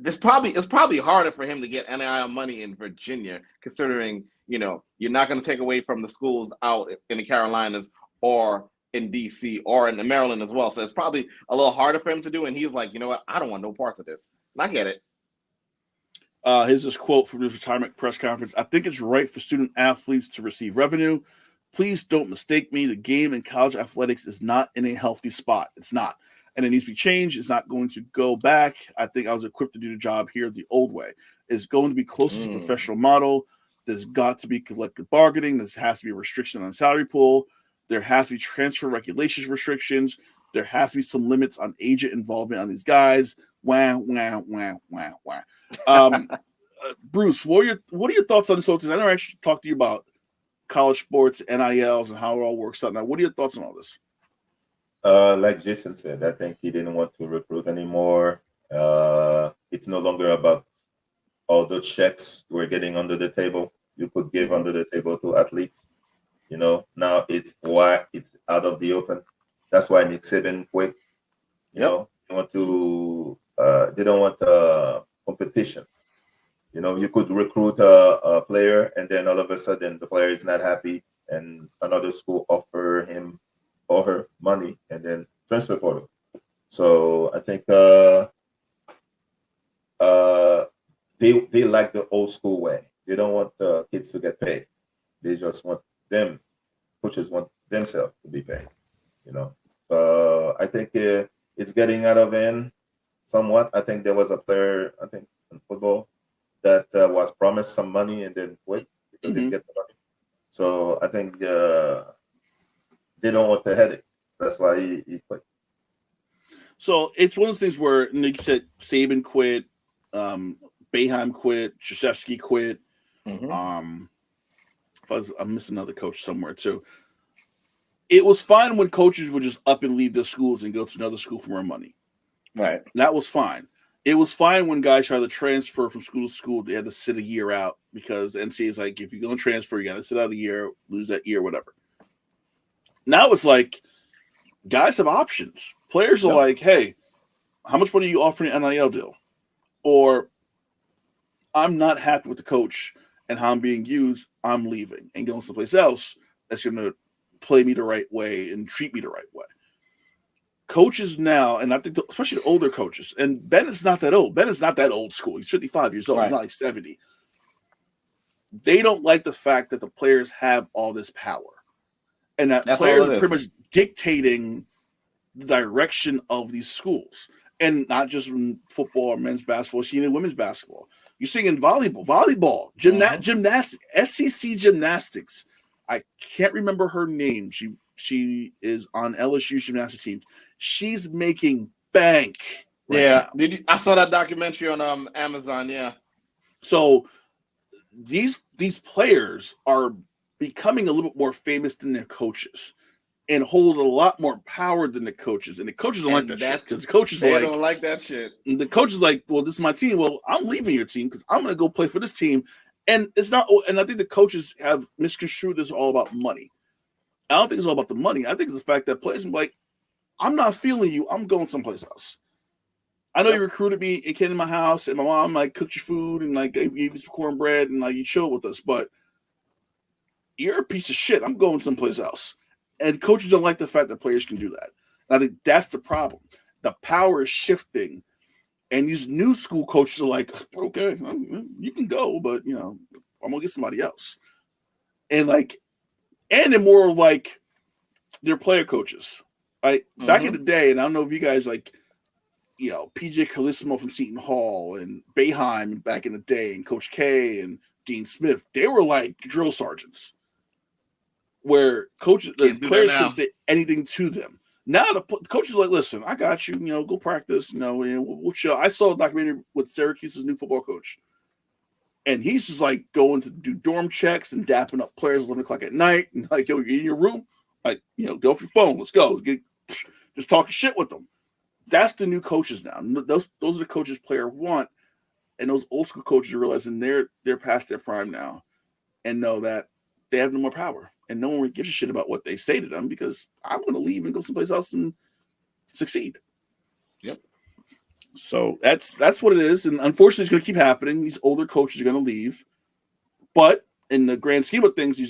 it's probably harder for him to get NIL money in Virginia, considering, you're not going to take away from the schools out in the Carolinas or in DC or in Maryland as well. So it's probably a little harder for him to do. And he's like, you know what? I don't want no parts of this. And I get it. Here's this quote from his retirement press conference. I think it's right for student athletes to receive revenue. Please don't mistake me. The game in college athletics is not in a healthy spot. It's not. And it needs to be changed. It's not going to go back. I think I was equipped to do the job here the old way. It's going to be closer to the professional model. There's got to be collective bargaining. There has to be a restriction on the salary pool. There has to be transfer regulations restrictions. There has to be some limits on agent involvement on these guys. Wah, wah, wah, wah, wah. Bruce, what are your thoughts on this? I never actually talked to you about college sports, NILs, and how it all works out. Now, what are your thoughts on all this? Like Jason said, I think he didn't want to recruit anymore. It's no longer about all the checks we're getting under the table. You could give under the table to athletes. Now it's why it's out of the open. That's why Nick Saban quit. They don't want competition. You could recruit a player, and then all of a sudden the player is not happy, and another school offer him or her money, and then transfer portal. So I think they like the old school way. They don't want the kids to get paid. They just want coaches want themselves to be paid. So I think it's getting out of hand somewhat. I think there was a player, in football, that was promised some money and then wait because they didn't get the money. So I think they don't want the headache. That's why he quit. So it's one of those things where Nick said Saban quit, Boeheim quit, Krzyzewski quit. I'm missing another coach somewhere too. It was fine when coaches would just up and leave their schools and go to another school for more money. Right. That was fine. It was fine when guys tried to transfer from school to school. They had to sit a year out because the NCAA is like, if you're going to transfer, you got to sit out a year, lose that year, whatever. Now it's like guys have options. Players are like, hey, how much money are you offering an NIL deal? Or I'm not happy with the coach and how I'm being used. I'm leaving and going someplace else that's going to play me the right way and treat me the right way. Coaches now, and I think especially the older coaches, and Bennett's not that old. Bennett's not that old school. He's 55 years old. Right. He's not like 70. They don't like the fact that the players have all this power. And that's players are pretty much dictating the direction of these schools. And not just in football or men's basketball, you're seeing in women's basketball. You're seeing in volleyball, gymnastics, SEC gymnastics. I can't remember her name. She is on LSU gymnastics team. She's making bank. Now. I saw that documentary on Amazon. Yeah. So these players are becoming a little bit more famous than their coaches. and hold a lot more power than the coaches. And the coaches don't like that shit because the coaches don't like that shit. The coach is like, well, this is my team. Well, I'm leaving your team because I'm going to go play for this team. And it's not. And I think the coaches have misconstrued this all about money. I don't think it's all about the money. I think it's the fact that players are like, I'm not feeling you. I'm going someplace else. I know you recruited me and came to my house, and my mom like cooked your food and like gave you some cornbread and like you chill with us, but you're a piece of shit. I'm going someplace else. And coaches don't like the fact that players can do that. And I think that's the problem. The power is shifting, and these new school coaches are like, okay, you can go, but you know, I'm gonna get somebody else. And like, and they're more like they're player coaches. Right? Back in the day, and I don't know if you guys like, you know, PJ Carlissimo from Seton Hall and Boeheim back in the day, and Coach K and Dean Smith, they were like drill sergeants, where coaches, the players couldn't say anything to them. Now the coaches are like, listen, I got you. You know, go practice. You know, and we'll chill. I saw a documentary with Syracuse's new football coach, and he's just like going to do dorm checks and dapping up players 11 o'clock at night, and like, yo, you're in your room, like, you know, go off your phone. Let's go. Just talking shit with them. That's the new coaches now. Those are the coaches players want, and those old school coaches are realizing they're past their prime now, and know that they have no more power, and no one really gives a shit about what they say to them because I'm going to leave and go someplace else and succeed. Yep. So that's what it is, and unfortunately, it's going to keep happening. These older coaches are going to leave, but in the grand scheme of things,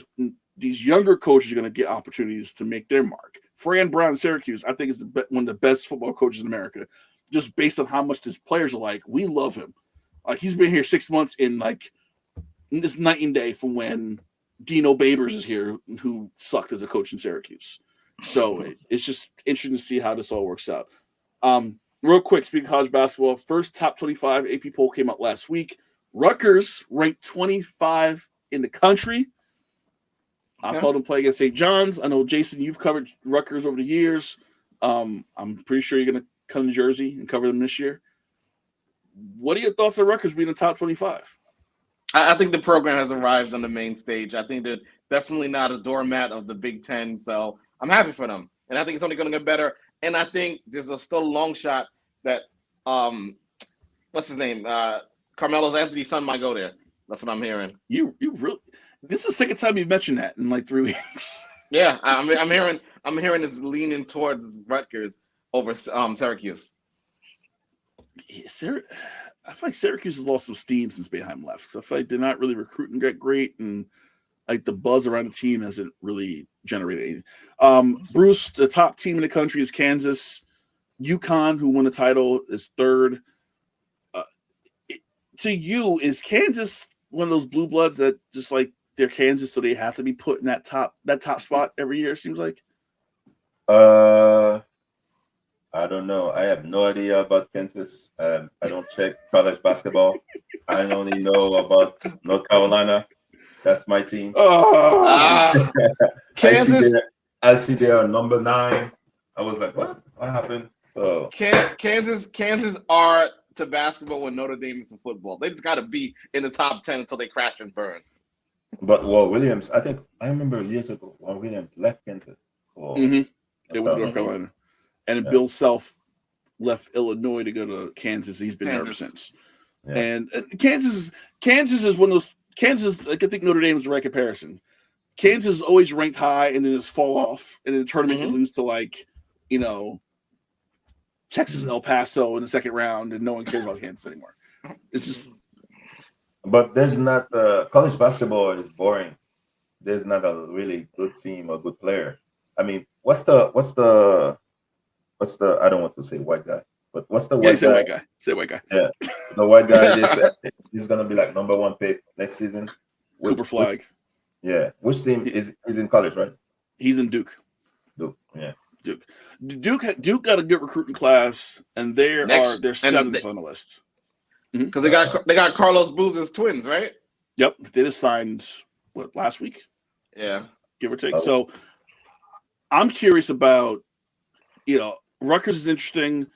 these younger coaches are going to get opportunities to make their mark. Fran Brown in Syracuse, I think, is one of the best football coaches in America, just based on how much his players are like. We love him. Like, he's been here 6 months in like this night and day from when Dino Babers is here, who sucked as a coach in Syracuse. So it's just interesting to see how this all works out. Real quick, speaking of college basketball, first top 25 AP poll came out last week. Rutgers ranked 25 in the country. I saw them play against St. John's. I know, Jason, you've covered Rutgers over the years. I'm pretty sure you're going to come to Jersey and cover them this year. What are your thoughts on Rutgers being in the top 25? I think the program has arrived on the main stage. I think they're definitely not a doormat of the Big Ten, so I'm happy for them. And I think it's only going to get better. And I think there's still a long shot that, what's his name? Carmelo Anthony's son might go there. That's what I'm hearing. You really... This is the second time you've mentioned that in like 3 weeks. Yeah, I'm hearing it's leaning towards Rutgers over Syracuse. Yeah, I feel like Syracuse has lost some steam since Boeheim left. I feel like they're not really recruiting that great, and like the buzz around the team hasn't really generated anything. Bruce, the top team in the country is Kansas. UConn, who won the title, is third. To you, is Kansas one of those blue bloods that just like they're Kansas, so they have to be put in that top spot every year? It seems like. I don't know. I have no idea about Kansas. I don't check college basketball. I only know about North Carolina. That's my team. Kansas. I see they are number 9. I was like, what happened? So Kansas are to basketball what Notre Dame is to football. They just got to be in the top 10 until they crash and burn. But Williams, I remember years ago when Williams left Kansas. They went to North Carolina, and then Bill Self left Illinois to go to Kansas. He's been there ever since. Yeah. And Kansas is one of those. Kansas, like, I think Notre Dame is the right comparison. Kansas is always ranked high and then just fall off, and in the tournament you lose to, like, you know, Texas and El Paso in the second round, and no one cares about Kansas anymore. It's just. But there's not college basketball is boring. There's not a really good team or good player. I mean, what's the I don't want to say white guy, but what's the white guy? Say white guy. Yeah, the white guy. He's gonna be like number 1 pick next season. Cooper Flag. Which team is in college, right? He's in Duke. Duke got a good recruiting class, and they're 7th on the list. Because they got Carlos Boozer's twins, right? Yep, they just signed last week? Yeah, give or take. So I'm curious about, you know, Rutgers is interesting.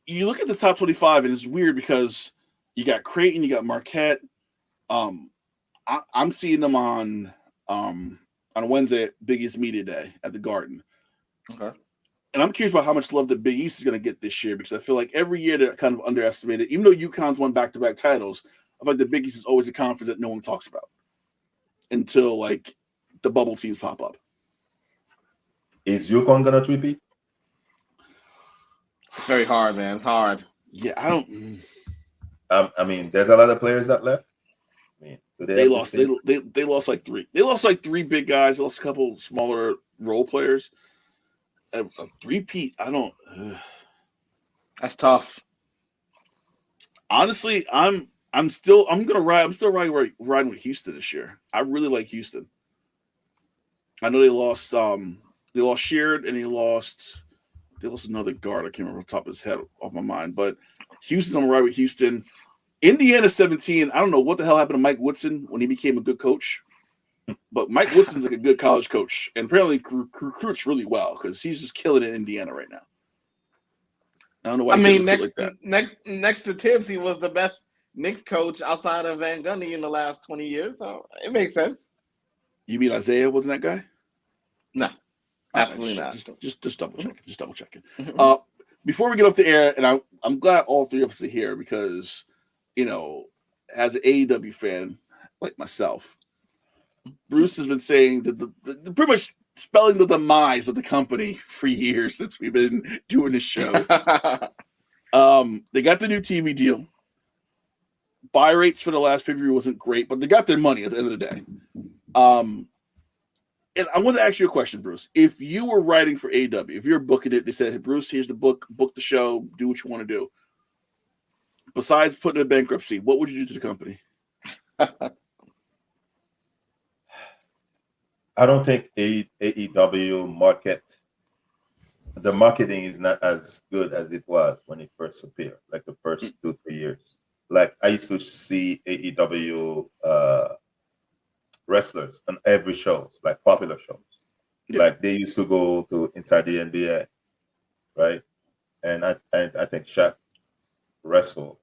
You look at the top 25, and it's weird because you got Creighton, you got Marquette. I'm seeing them on on Wednesday at Big East Media Day at the Garden. Okay. And I'm curious about how much love the Big East is going to get this year, because I feel like every year they're kind of underestimated. Even though UConn's won back-to-back titles, I feel like the Big East is always a conference that no one talks about until like the bubble teams pop up. Is UConn gonna repeat? It's very hard, man. It's hard. Yeah, I don't. I mean, there's a lot of players that left. I mean, They lost. They lost like three. They lost like three big guys. They lost a couple smaller role players. A three-peat. I don't. That's tough. Honestly, I'm still riding with Houston this year. I really like Houston. I know they lost Sheard, and they lost another guard. I can't remember off the top of his head off my mind. But Houston, I'm gonna ride with Houston. Indiana 17. I don't know what the hell happened to Mike Woodson when he became a good coach. But Mike Woodson's like a good college coach, and apparently recruits really well because he's just killing it in Indiana right now. I don't know why. I mean, next to Tibbs, he was the best Knicks coach outside of Van Gundy in the last 20 years, so it makes sense. You mean Isaiah wasn't that guy? No, absolutely not. Just double checking. Just double checking. Before we get off the air, and I'm glad all three of us are here because, as an AEW fan like myself, Bruce has been saying that the pretty much spelling the demise of the company for years since we've been doing this show. They got the new TV deal. Buy rates for the last pay-per-view wasn't great, but they got their money at the end of the day. And I want to ask you a question, Bruce. If you were writing for AEW, if you're booking it, they said, "Hey, Bruce, here's the book the show, do what you want to do." Besides putting in bankruptcy, what would you do to the company? I don't think AEW the marketing is not as good as it was when it first appeared, like the first 2-3 years. Like I used to see AEW wrestlers on every shows, like popular shows. Yeah. Like they used to go to Inside the NBA, right? And I think Shaq wrestled,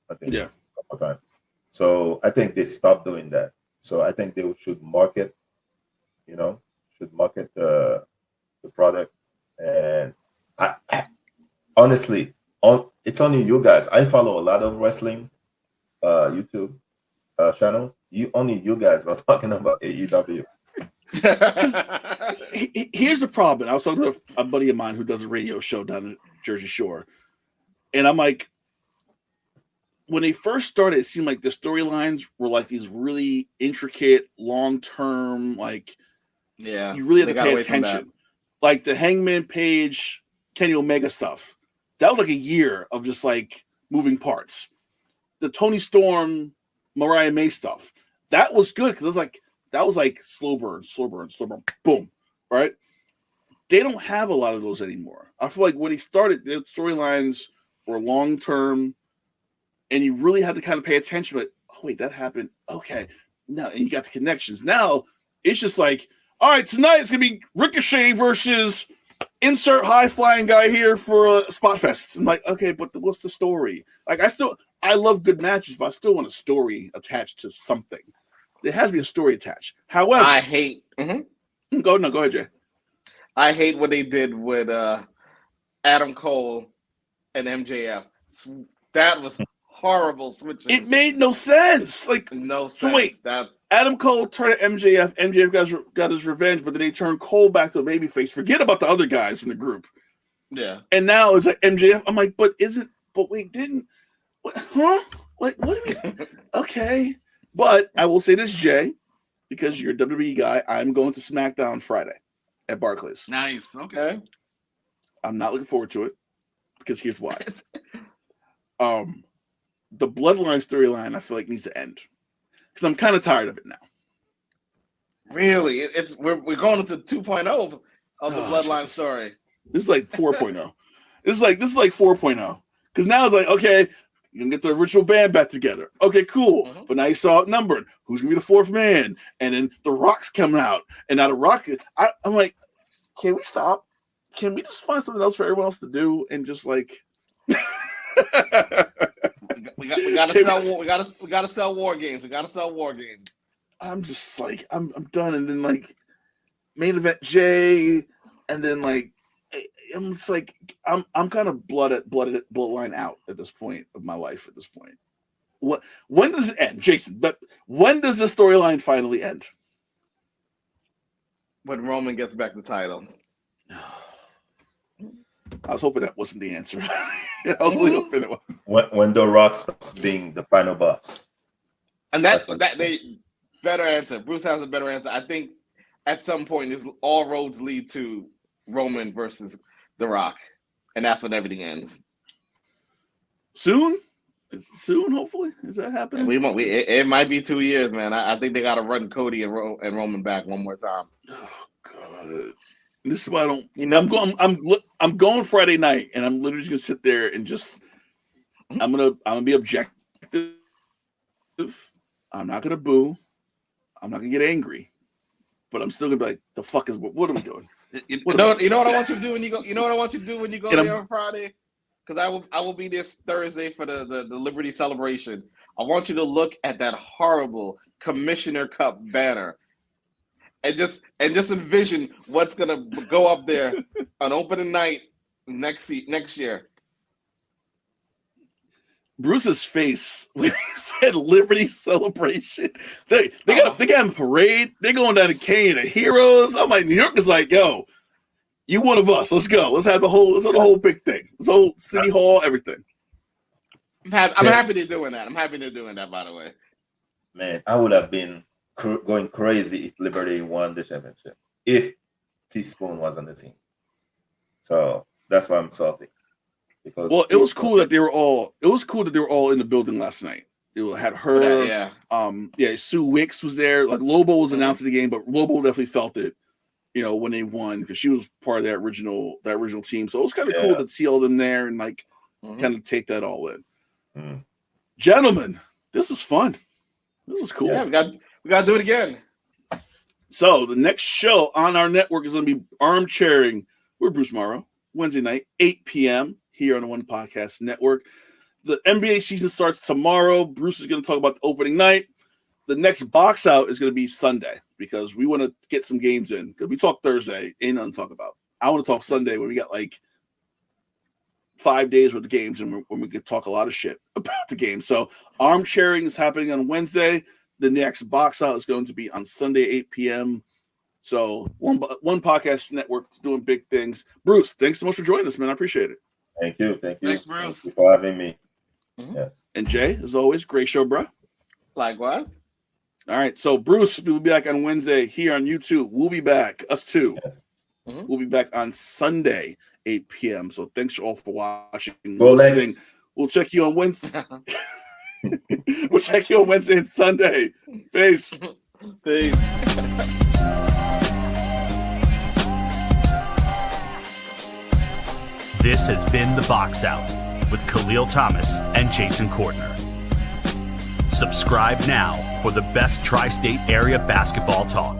a couple times. So I think they stopped doing that. So I think they should market the product. And I honestly, it's only you guys. I follow a lot of wrestling YouTube channels. Only you guys are talking about AEW. Here's the problem. I was talking to a buddy of mine who does a radio show down at Jersey Shore, and I'm like, when they first started, it seemed like the storylines were like these really intricate, long-term, like, you really had to pay attention. Like the Hangman Page, Kenny Omega stuff. That was like a year of just like moving parts. The Tony Storm, Mariah May stuff. That was good because that was like slow burn, boom, right? They don't have a lot of those anymore. I feel like when he started, the storylines were long-term, and you really had to kind of pay attention. But, oh, wait, that happened. Okay. Now, and you got the connections. Now, it's just like, all right, tonight it's going to be Ricochet versus insert high-flying guy here for a Spot Fest. I'm like, okay, but what's the story? Like, I love good matches, but I still want a story attached to something. There has to be a story attached. However, I hate. Go ahead, Jay. I hate what they did with Adam Cole and MJF. That was horrible switching. It made no sense. Like no sense. So wait, Adam Cole turned to MJF. MJF got his revenge, but then they turned Cole back to a babyface. Forget about the other guys in the group. Yeah. And now it's like MJF. I'm like, what? Huh? Like, what do we? Okay. But I will say this, Jay, because you're a WWE guy, I'm going to SmackDown Friday at Barclays. Nice. Okay. I'm not looking forward to it because here's why. The Bloodline storyline, I feel like, needs to end because I'm kind of tired of it now. Really? We're going into 2.0 of the Bloodline story. This is like 4.0. This is like 4.0 because now it's like, okay, you can get the original band back together. Okay, cool. Mm-hmm. But now you saw outnumbered. Who's gonna be the fourth man? And then the Rock's coming out, and now the Rock. I'm like, can we stop? Can we just find something else for everyone else to do and just like? we gotta sell war games. We gotta sell war games. I'm just like I'm done, and then like main event Jay, and then like I'm just like I'm kind of bloodline out at this point of my life. At this point, when does it end, Jason? But when does the storyline finally end? When Roman gets back the title. I was hoping that wasn't the answer. I was really hoping it was. When The Rock stops being the final boss. And that they better answer. Bruce has a better answer. I think at some point all roads lead to Roman versus The Rock. And that's when everything ends. Soon? Soon, hopefully? Is that happening? It might be 2 years, man. I think they gotta run Cody and Roman back one more time. Oh God. This is why I don't. You know, I'm going Friday night, and I'm literally just gonna sit there and just. I'm gonna be objective. I'm not gonna boo. I'm not gonna get angry, but I'm still gonna be like, "The fuck is what are we doing?" You know what I want you to do when you go. You know what I want you to do when you go there on Friday, because I will be this Thursday for the Liberty celebration. I want you to look at that horrible Commissioner Cup banner. And just envision what's gonna go up there on opening night next year. Bruce's face when he said Liberty celebration. They got a parade. They're going down to Cane of Heroes. I'm like, New York is like, yo, you one of us. Let's go. Let's have the whole big thing. This whole city hall, everything. I'm happy they're doing that. I'm happy they're doing that. By the way, man, I would have been going crazy if Liberty won the championship, if Teaspoon was on the team. So that's why I'm salty. Because it was cool that they were all. It was cool that they were all in the building last night. It had her. Sue Wicks was there. Like Lobo was announcing the game, but Lobo definitely felt it. You know, when they won, because she was part of that original team. So it was kind of cool to see all them there and like kind of take that all in. Gentlemen, this is fun. This is cool. Yeah, we got to do it again. So the next show on our network is going to be Armchairing with Bruce Morrow, Wednesday night, 8 p.m. here on the One Podcast Network. The NBA season starts tomorrow. Bruce is going to talk about the opening night. The next box out is going to be Sunday because we want to get some games in. Because we talk Thursday, ain't nothing to talk about. I want to talk Sunday when we got like 5 days worth of games and when we could talk a lot of shit about the game. So Armchairing is happening on Wednesday. The next box out is going to be on Sunday, 8 p.m. So one Podcast Network is doing big things. Bruce, thanks so much for joining us, man. I appreciate it. Thank you. Thanks, Bruce. Thank you for having me. Yes. And Jay, as always, great show, bro. Likewise. All right. So Bruce will be back on Wednesday here on YouTube. We'll be back, us too. Yes. We'll be back on Sunday, 8 p.m. So thanks all for watching and Go listening. Lex. We'll check you on Wednesday. We'll check you on Wednesday and Sunday. Peace. This has been The Box Out with Kahlil Thomas and Jason Kortner. Subscribe now for the best tri-state area basketball talk.